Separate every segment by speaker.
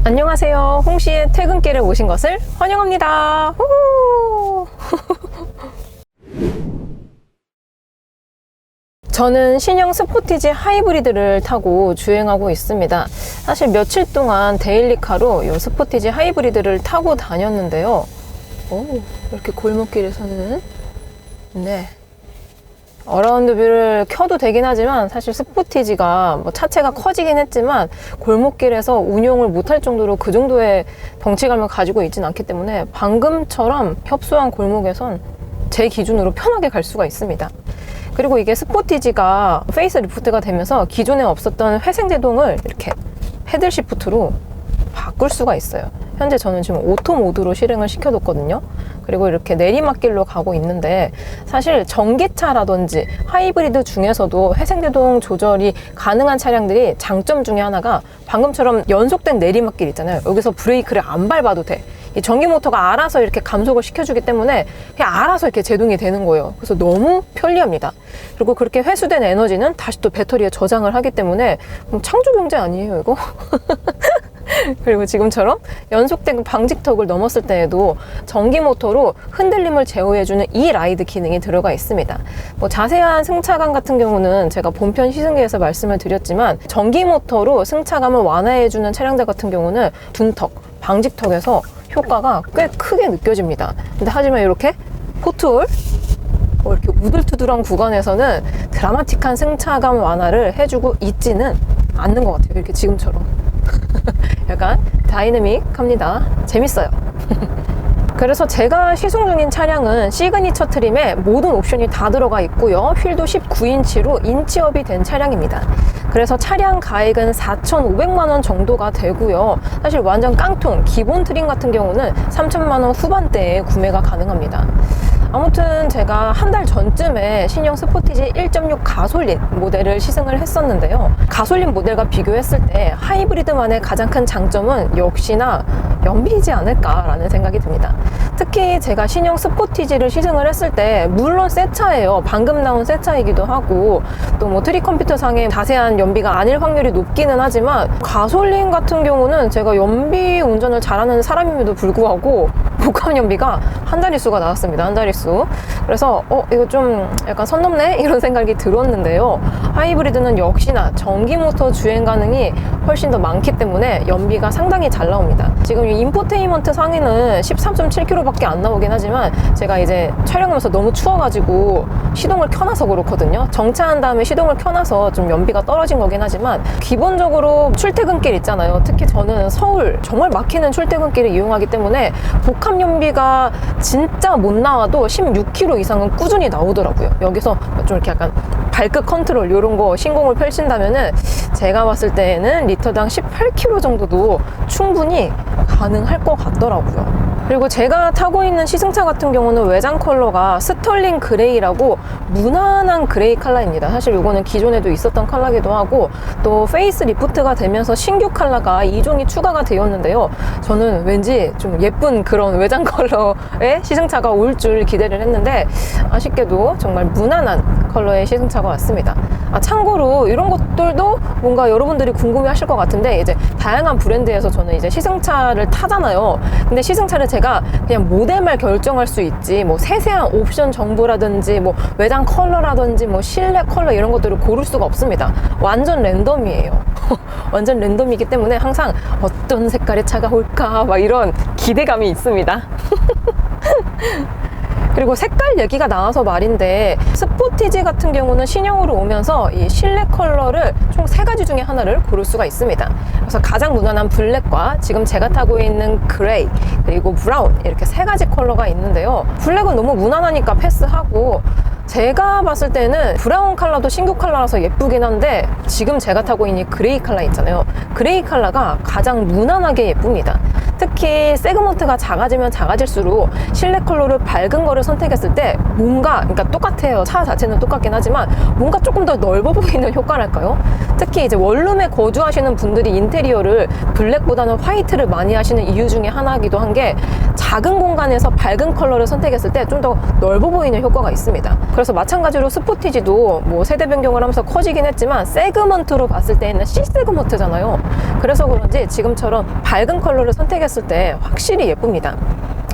Speaker 1: 안녕하세요. 홍씨의 퇴근길에 오신 것을 환영합니다. 후후. 저는 신형 스포티지 하이브리드를 타고 주행하고 있습니다. 사실 며칠 동안 데일리카로 이 스포티지 하이브리드를 타고 다녔는데요. 이렇게 골목길에서는 어라운드 뷰를 켜도 되긴 하지만 사실 스포티지가 차체가 커지긴 했지만 골목길에서 운용을 못할 정도로 그 정도의 덩치감을 가지고 있진 않기 때문에 방금처럼 협소한 골목에선 제 기준으로 편하게 갈 수가 있습니다. 그리고 이게 스포티지가 페이스 리프트가 되면서 기존에 없었던 회생제동을 이렇게 패들 시프트로 바꿀 수가 있어요. 현재 저는 지금 오토 모드로 실행을 시켜뒀거든요. 그리고 이렇게 내리막길로 가고 있는데 사실 전기차라든지 하이브리드 중에서도 회생제동 조절이 가능한 차량들이 장점 중에 하나가 방금처럼 연속된 내리막길 있잖아요. 여기서 브레이크를 안 밟아도 돼. 이 전기 모터가 알아서 이렇게 감속을 시켜주기 때문에 그냥 알아서 이렇게 제동이 되는 거예요. 그래서 너무 편리합니다. 그리고 그렇게 회수된 에너지는 다시 또 배터리에 저장을 하기 때문에 창조 경제 아니에요, 이거? 그리고 지금처럼 연속된 방직턱을 넘었을 때에도 전기 모터로 흔들림을 제어해주는 E-라이드 기능이 들어가 있습니다. 자세한 승차감 같은 경우는 제가 본편 시승기에서 말씀을 드렸지만 전기 모터로 승차감을 완화해주는 차량들 같은 경우는 둔턱, 방직턱에서 효과가 꽤 크게 느껴집니다. 근데 하지만 이렇게 포트홀 이렇게 우들투들한 구간에서는 드라마틱한 승차감 완화를 해주고 있지는 않는 것 같아요. 이렇게 지금처럼 약간 다이내믹합니다. 재밌어요. 그래서 제가 시승 중인 차량은 시그니처 트림에 모든 옵션이 다 들어가 있고요. 휠도 19인치로 인치업이 된 차량입니다. 그래서 차량 가액은 4,500만 원 정도가 되고요. 사실 완전 깡통 기본 트림 같은 경우는 3천만 원 후반대에 구매가 가능합니다. 아무튼 제가 한 달 전쯤에 신형 스포티지 1.6 가솔린 모델을 시승을 했었는데요. 가솔린 모델과 비교했을 때 하이브리드만의 가장 큰 장점은 역시나 연비이지 않을까라는 생각이 듭니다. 특히 제가 신형 스포티지를 시승을 했을 때 물론 새 차예요. 방금 나온 새 차이기도 하고 또 트릭 컴퓨터상의 자세한 연비가 아닐 확률이 높기는 하지만 가솔린 같은 경우는 제가 연비 운전을 잘하는 사람임에도 불구하고 복합 연비가 한 자릿수가 나왔습니다. 한 자릿수. 그래서 이거 좀 약간 선 넘네? 이런 생각이 들었는데요. 하이브리드는 역시나 전기 모터 주행 가능이 훨씬 더 많기 때문에 연비가 상당히 잘 나옵니다. 지금 이 인포테인먼트 상에는 13.7km밖에 안 나오긴 하지만 제가 이제 촬영하면서 너무 추워가지고 시동을 켜놔서 그렇거든요. 정차한 다음에 시동을 켜놔서 좀 연비가 떨어진 거긴 하지만 기본적으로 출퇴근길 있잖아요. 특히 저는 서울 정말 막히는 출퇴근길을 이용하기 때문에 복합 연비가 진짜 못 나와도 16km 이상은 꾸준히 나오더라고요. 여기서 좀 이렇게 약간 발끝 컨트롤 이런 거 신공을 펼친다면은 제가 봤을 때에는 리터당 18km 정도도 충분히 가능할 것 같더라고요. 그리고 제가 타고 있는 시승차 같은 경우는 외장 컬러가 스털링 그레이라고 무난한 그레이 컬러입니다. 사실 이거는 기존에도 있었던 컬러기도 하고 또 페이스 리프트가 되면서 신규 컬러가 2종이 추가가 되었는데요. 저는 왠지 좀 예쁜 그런 외장 컬러의 시승차가 올 줄 기대를 했는데 아쉽게도 정말 무난한 컬러의 시승차가 왔습니다. 참고로 이런 것들도 뭔가 여러분들이 궁금해 하실 것 같은데 이제 다양한 브랜드에서 저는 이제 시승차를 타잖아요. 근데 시승차를 제가 그냥 모델만 결정할 수 있지 세세한 옵션 정보라든지 외장 컬러라든지 실내 컬러 이런 것들을 고를 수가 없습니다. 완전 랜덤이에요. 완전 랜덤이기 때문에 항상 어떤 색깔의 차가 올까 이런 기대감이 있습니다. 그리고 색깔 얘기가 나와서 말인데 스포티지 같은 경우는 신형으로 오면서 이 실내 컬러를 총 3가지 중에 하나를 고를 수가 있습니다. 그래서 가장 무난한 블랙과 지금 제가 타고 있는 그레이 그리고 브라운 이렇게 3가지 컬러가 있는데요. 블랙은 너무 무난하니까 패스하고 제가 봤을 때는 브라운 컬러도 신규 컬러라서 예쁘긴 한데 지금 제가 타고 있는 그레이 컬러 있잖아요. 그레이 컬러가 가장 무난하게 예쁩니다. 특히 세그먼트가 작아지면 작아질수록 실내 컬러를 밝은 거를 선택했을 때 그러니까 똑같아요. 차 자체는 똑같긴 하지만 뭔가 조금 더 넓어 보이는 효과랄까요? 특히 이제 원룸에 거주하시는 분들이 인테리어를 블랙보다는 화이트를 많이 하시는 이유 중에 하나이기도 한 게 작은 공간에서 밝은 컬러를 선택했을 때 좀 더 넓어 보이는 효과가 있습니다. 그래서 마찬가지로 스포티지도 뭐 세대 변경을 하면서 커지긴 했지만 세그먼트로 봤을 때는 C 세그먼트잖아요. 그래서 그런지 지금처럼 밝은 컬러를 선택했을 때 확실히 예쁩니다.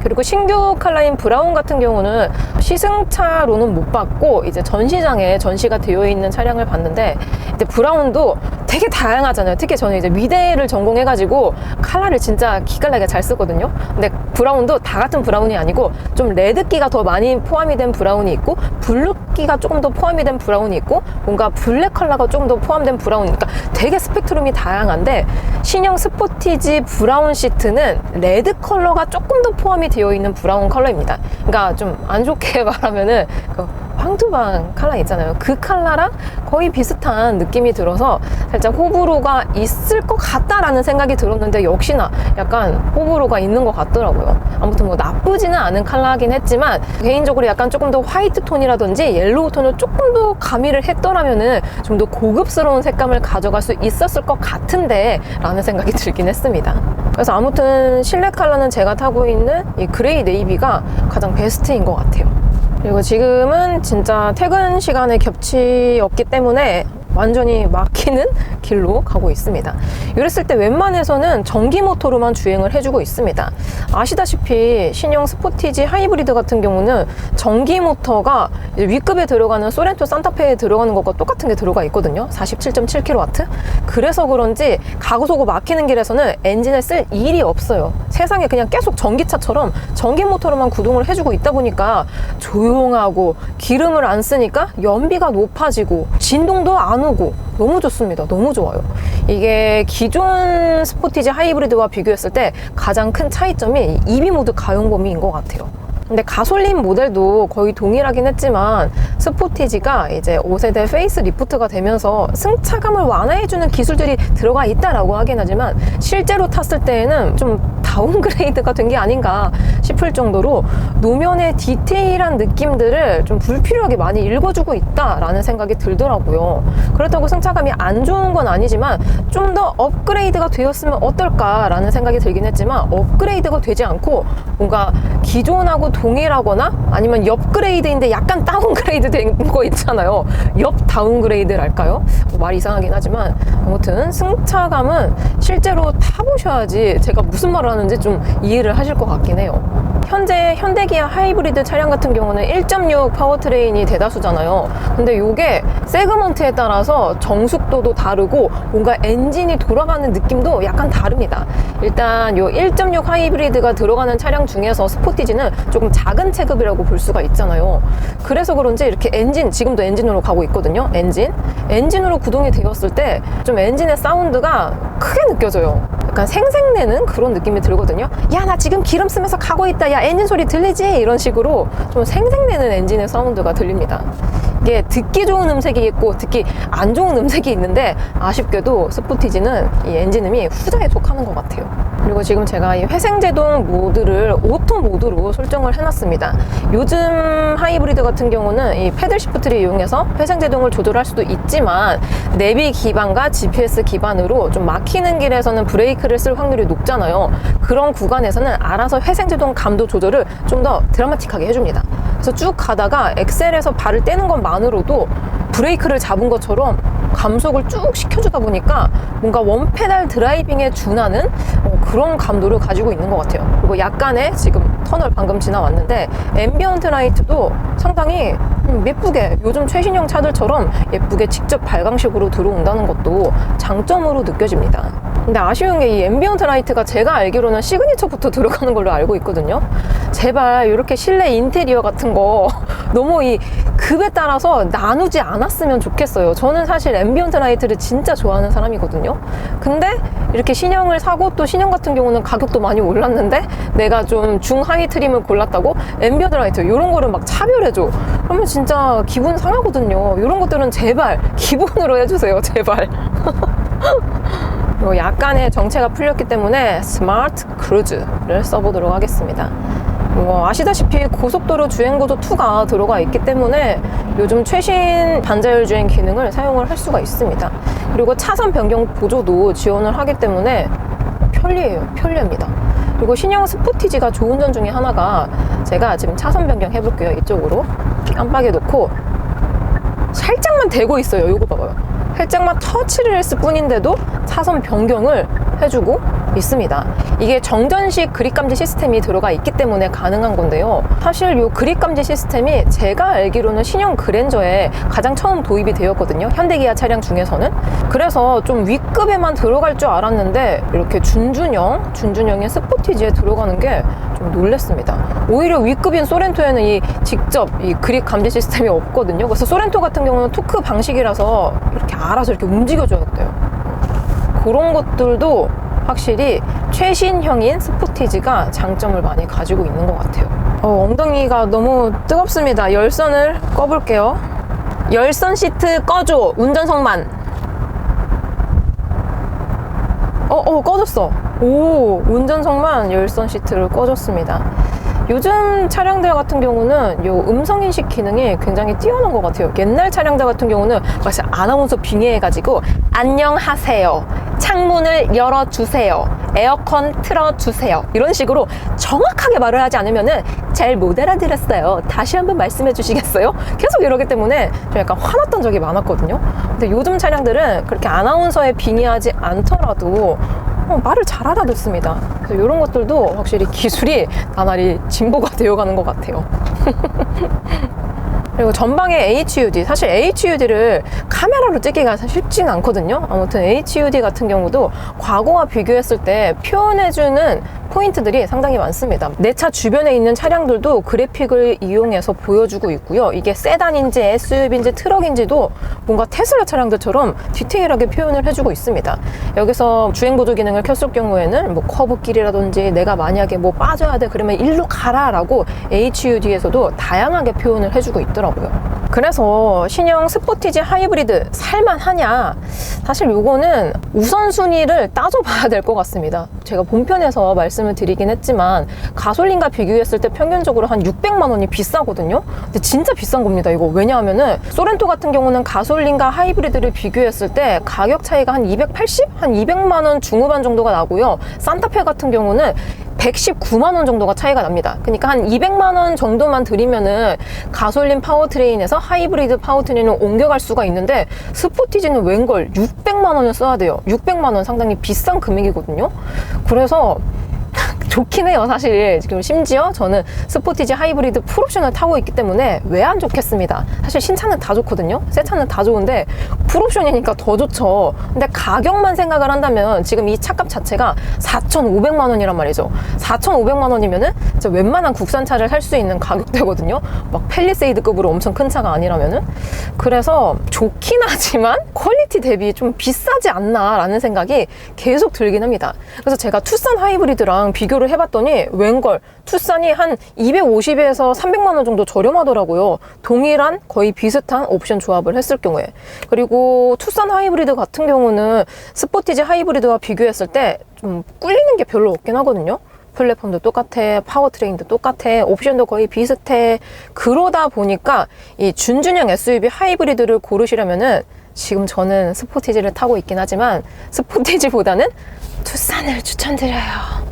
Speaker 1: 그리고 신규 컬러인 브라운 같은 경우는 시승차로는 못 봤고 이제 전시장에 전시가 되어 있는 차량을 봤는데, 이제 브라운도 되게 다양하잖아요. 특히 저는 이제 미대를 전공해가지고 컬러를 진짜 기깔나게 잘 쓰거든요. 근데 브라운도 다 같은 브라운이 아니고 좀 레드기가 더 많이 포함이 된 브라운이 있고, 블루기가 조금 더 포함이 된 브라운이 있고, 뭔가 블랙 컬러가 조금 더 포함된 브라운, 그러니까 되게 스펙트럼이 다양한데, 신형 스포티지 브라운 시트는 레드 컬러가 조금 더 포함이 되어 있는 브라운 컬러입니다. 그러니까 좀 안 좋게 말하면은 그 황토방 컬러 있잖아요. 그 컬러랑 거의 비슷한 느낌이 들어서 살짝 호불호가 있을 것 같다라는 생각이 들었는데, 역시나 약간 호불호가 있는 것 같더라고요. 아무튼 뭐 나쁘지는 않은 컬러긴 했지만, 개인적으로 약간 조금 더 화이트 톤이라든지 옐로우 톤을 조금 더 가미를 했더라면은 좀 더 고급스러운 색감을 가져갈 수 있었을 것 같은데 라는 생각이 들긴 했습니다. 그래서 아무튼 실내 컬러는 제가 타고 있는 이 그레이 네이비가 가장 베스트인 것 같아요. 그리고 지금은 진짜 퇴근 시간에 겹치 없기 때문에 완전히 막히는 길로 가고 있습니다. 이랬을 때 웬만해서는 전기 모터로만 주행을 해주고 있습니다. 아시다시피 신형 스포티지 하이브리드 같은 경우는 전기 모터가 위급에 들어가는 소렌토 산타페에 들어가는 것과 똑같은 게 들어가 있거든요. 47.7kW. 그래서 그런지 가고속으로 막히는 길에서는 엔진을 쓸 일이 없어요. 세상에 그냥 계속 전기차처럼 전기 모터로만 구동을 해주고 있다 보니까 조용하고, 기름을 안 쓰니까 연비가 높아지고 진동도 안 오고 너무 좋습니다. 너무 좋아요. 이게 기존 스포티지 하이브리드와 비교했을 때 가장 큰 차이점이 EV 모드 가용 범위인 것 같아요. 근데 가솔린 모델도 거의 동일하긴 했지만, 스포티지가 이제 5세대 페이스 리프트가 되면서 승차감을 완화해주는 기술들이 들어가 있다라고 하긴 하지만, 실제로 탔을 때에는 좀 다운그레이드가 된 게 아닌가 싶을 정도로 노면의 디테일한 느낌들을 좀 불필요하게 많이 읽어주고 있다라는 생각이 들더라고요. 그렇다고 승차감이 안 좋은 건 아니지만 좀 더 업그레이드가 되었으면 어떨까라는 생각이 들긴 했지만, 업그레이드가 되지 않고 뭔가 기존하고 동일하거나 아니면 업그레이드인데 약간 다운그레이드 된 거 있잖아요. 다운그레이드랄까요? 말 이상하긴 하지만 아무튼 승차감은 실제로 타보셔야지 제가 무슨 말을 하는지 좀 이해를 하실 것 같긴 해요. 현재 현대기아 하이브리드 차량 같은 경우는 1.6 파워트레인이 대다수잖아요. 근데 이게 세그먼트에 따라서 정숙도도 다르고 뭔가 엔진이 돌아가는 느낌도 약간 다릅니다. 일단 이 1.6 하이브리드가 들어가는 차량 중에서 스포티지는 조금 작은 체급이라고 볼 수가 있잖아요. 그래서 그런지 이렇게 지금도 엔진으로 가고 있거든요. 엔진으로 구동이 되었을 때 좀 엔진의 사운드가 크게 느껴져요. 약간 생색내는 그런 느낌이 들거든요. 야, 나 지금 기름 쓰면서 가고 있다. 야, 엔진 소리 들리지? 이런 식으로 좀 생색내는 엔진의 사운드가 들립니다. 이게 듣기 좋은 음색이 있고 듣기 안 좋은 음색이 있는데, 아쉽게도 스포티지는 이 엔진음이 후자에 속하는 것 같아요. 그리고 지금 제가 이 회생제동 모드를 오토 모드로 설정을 해놨습니다. 요즘 하이브리드 같은 경우는 이 패들 시프트를 이용해서 회생제동을 조절할 수도 있지만, 내비 기반과 GPS 기반으로 좀 막히는 길에서는 브레이크를 쓸 확률이 높잖아요. 그런 구간에서는 알아서 회생제동 감도 조절을 좀 더 드라마틱하게 해줍니다. 그래서 쭉 가다가 엑셀에서 발을 떼는 것만으로도 브레이크를 잡은 것처럼 감속을 쭉 시켜주다 보니까 뭔가 원페달 드라이빙에 준하는 그런 감도를 가지고 있는 것 같아요. 그리고 약간의 지금 터널 방금 지나왔는데 앰비언트 라이트도 상당히 예쁘게, 요즘 최신형 차들처럼 예쁘게 직접 발광식으로 들어온다는 것도 장점으로 느껴집니다. 근데 아쉬운 게 이 앰비언트 라이트가 제가 알기로는 시그니처부터 들어가는 걸로 알고 있거든요. 제발 이렇게 실내 인테리어 같은 거 너무 이 급에 따라서 나누지 않았으면 좋겠어요. 저는 사실 앰비언트 라이트를 진짜 좋아하는 사람이거든요. 근데 이렇게 신형을 사고, 또 신형 같은 경우는 가격도 많이 올랐는데 내가 좀 중하위 트림을 골랐다고 앰비언트 라이트 이런 거를 막 차별해줘. 그러면 진짜 기분 상하거든요. 이런 것들은 제발 기본으로 해주세요. 제발. 약간의 정체가 풀렸기 때문에 스마트 크루즈를 써보도록 하겠습니다. 아시다시피 고속도로 주행보조 2가 들어가 있기 때문에 요즘 최신 반자율 주행 기능을 사용을 할 수가 있습니다. 그리고 차선 변경 보조도 지원을 하기 때문에 편리합니다. 그리고 그리고 신형 스포티지가 좋은 점 중에 하나가 제가 지금 차선 변경 해볼게요. 이쪽으로 깜빡이 놓고 살짝만 대고 있어요. 이거 봐봐요. 살짝만 터치를 했을 뿐인데도 차선 변경을 해주고 있습니다. 이게 정전식 그립 감지 시스템이 들어가 있기 때문에 가능한 건데요. 사실 이 그립 감지 시스템이 제가 알기로는 신형 그랜저에 가장 처음 도입이 되었거든요. 현대기아 차량 중에서는. 그래서 좀 윗급에만 들어갈 줄 알았는데 이렇게 준준형의 스포티지에 들어가는 게 좀 놀랬습니다. 오히려 윗급인 소렌토에는 이 직접 이 그립 감지 시스템이 없거든요. 그래서 소렌토 같은 경우는 토크 방식이라서 이렇게 알아서 이렇게 움직여줘야 돼요. 그런 것들도 확실히 최신형인 스포티지가 장점을 많이 가지고 있는 것 같아요. 엉덩이가 너무 뜨겁습니다. 열선을 꺼볼게요. 열선 시트 꺼줘. 운전석만. 꺼졌어. 오, 운전석만 열선 시트를 꺼줬습니다. 요즘 차량들 같은 경우는 요 음성인식 기능이 굉장히 뛰어난 것 같아요. 옛날 차량들 같은 경우는 사실 아나운서 빙의해가지고 안녕하세요, 창문을 열어주세요, 에어컨 틀어주세요, 이런 식으로 정확하게 말을 하지 않으면은 잘 못 알아들었어요, 다시 한번 말씀해 주시겠어요? 계속 이러기 때문에 좀 약간 화났던 적이 많았거든요. 근데 요즘 차량들은 그렇게 아나운서에 빙의하지 않더라도 말을 잘 알아듣습니다. 그래서 이런 것들도 확실히 기술이 나날이 진보가 되어가는 것 같아요. 그리고 전방에 HUD, 사실 HUD를 카메라로 찍기가 쉽지는 않거든요. 아무튼 HUD 같은 경우도 과거와 비교했을 때 표현해주는 포인트들이 상당히 많습니다. 내 차 주변에 있는 차량들도 그래픽을 이용해서 보여주고 있고요. 이게 세단인지 SUV인지 트럭인지도 뭔가 테슬라 차량들처럼 디테일하게 표현을 해주고 있습니다. 여기서 주행보조 기능을 켰을 경우에는 뭐 커브길이라든지 내가 만약에 뭐 빠져야 돼 그러면 일로 가라 라고 HUD에서도 다양하게 표현을 해주고 있더라고요. 그래서 신형 스포티지 하이브리드 살만하냐? 사실 요거는 우선순위를 따져봐야 될 것 같습니다. 제가 본편에서 말씀을 드리긴 했지만 가솔린과 비교했을 때 평균적으로 한 600만 원이 비싸거든요. 근데 진짜 비싼 겁니다, 이거. 왜냐하면은 소렌토 같은 경우는 가솔린과 하이브리드를 비교했을 때 가격 차이가 한 280? 한 200만 원 중후반 정도가 나고요. 산타페 같은 경우는 119만 원 정도가 차이가 납니다. 그러니까 한 200만 원 정도만 들이면은 가솔린 파워트레인에서 하이브리드 파워트레인을 옮겨갈 수가 있는데 스포티지는 웬걸 600만 원을 써야 돼요. 600만 원 상당히 비싼 금액이거든요. 그래서 좋긴 해요. 사실 지금 심지어 저는 스포티지 하이브리드 풀옵션을 타고 있기 때문에 왜 안 좋겠습니다. 사실 신차는 다 좋거든요. 새 차는 다 좋은데 풀옵션이니까 더 좋죠. 근데 가격만 생각을 한다면 지금 이 차값 자체가 4,500만 원이란 말이죠. 4,500만 원이면은 진짜 웬만한 국산차를 살 수 있는 가격대거든요. 막 팰리세이드급으로 엄청 큰 차가 아니라면은. 그래서 좋긴 하지만 퀄리티 대비 좀 비싸지 않나 라는 생각이 계속 들긴 합니다. 그래서 제가 투싼 하이브리드랑 비교를 해봤더니 웬걸 투싼이 한 250에서 300만 원 정도 저렴하더라고요. 동일한 거의 비슷한 옵션 조합을 했을 경우에. 그리고 투싼 하이브리드 같은 경우는 스포티지 하이브리드와 비교했을 때 좀 꿀리는 게 별로 없긴 하거든요. 플랫폼도 똑같아, 파워트레인도 똑같아, 옵션도 거의 비슷해. 그러다 보니까 이 준준형 SUV 하이브리드를 고르시려면은 지금 저는 스포티지를 타고 있긴 하지만 스포티지보다는 투싼을 추천드려요.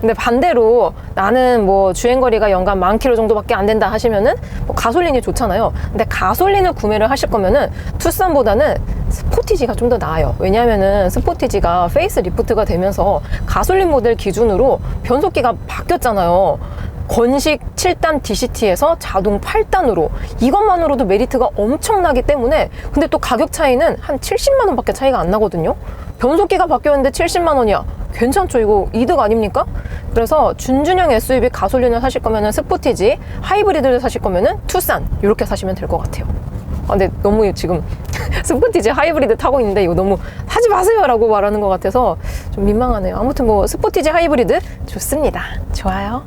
Speaker 1: 근데 반대로 나는 뭐 주행거리가 연간 10,000km 정도밖에 안 된다 하시면은 뭐 가솔린이 좋잖아요. 근데 가솔린을 구매를 하실 거면은 투싼보다는 스포티지가 좀 더 나아요. 왜냐하면은 스포티지가 페이스 리프트가 되면서 가솔린 모델 기준으로 변속기가 바뀌었잖아요. 건식 7단 DCT에서 자동 8단으로. 이것만으로도 메리트가 엄청나기 때문에. 근데 또 가격 차이는 한 70만 원밖에 차이가 안 나거든요. 변속기가 바뀌었는데 70만 원이야. 괜찮죠? 이거 이득 아닙니까? 그래서 준준형 SUV 가솔린을 사실 거면은 스포티지, 하이브리드를 사실 거면은 투싼 이렇게 사시면 될 것 같아요. 근데 너무 지금 스포티지 하이브리드 타고 있는데 이거 너무 하지 마세요 라고 말하는 것 같아서 좀 민망하네요. 아무튼 뭐 스포티지 하이브리드 좋습니다. 좋아요.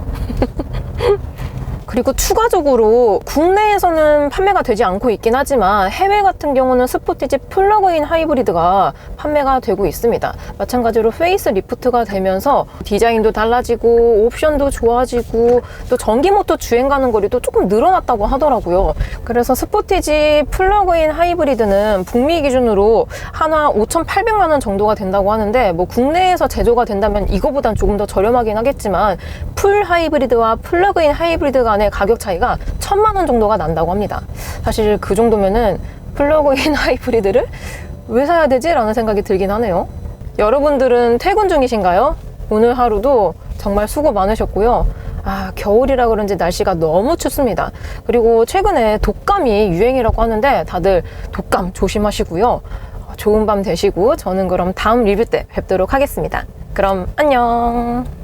Speaker 1: 그리고 추가적으로 국내에서는 판매가 되지 않고 있긴 하지만 해외 같은 경우는 스포티지 플러그인 하이브리드가 판매가 되고 있습니다. 마찬가지로 페이스 리프트가 되면서 디자인도 달라지고 옵션도 좋아지고 또 전기 모터 주행 가는 거리도 조금 늘어났다고 하더라고요. 그래서 스포티지 플러그인 하이브리드는 북미 기준으로 한화 5,800만 원 정도가 된다고 하는데 뭐 국내에서 제조가 된다면 이거보단 조금 더 저렴하긴 하겠지만 풀 하이브리드와 플러그인 하이브리드 간의 가격 차이가 1,000만 원 정도가 난다고 합니다. 사실 그 정도면은 플러그인 하이브리드를 왜 사야 되지? 라는 생각이 들긴 하네요. 여러분들은 퇴근 중이신가요? 오늘 하루도 정말 수고 많으셨고요. 겨울이라 그런지 날씨가 너무 춥습니다. 그리고 최근에 독감이 유행이라고 하는데 다들 독감 조심하시고요. 좋은 밤 되시고 저는 그럼 다음 리뷰 때 뵙도록 하겠습니다. 그럼 안녕.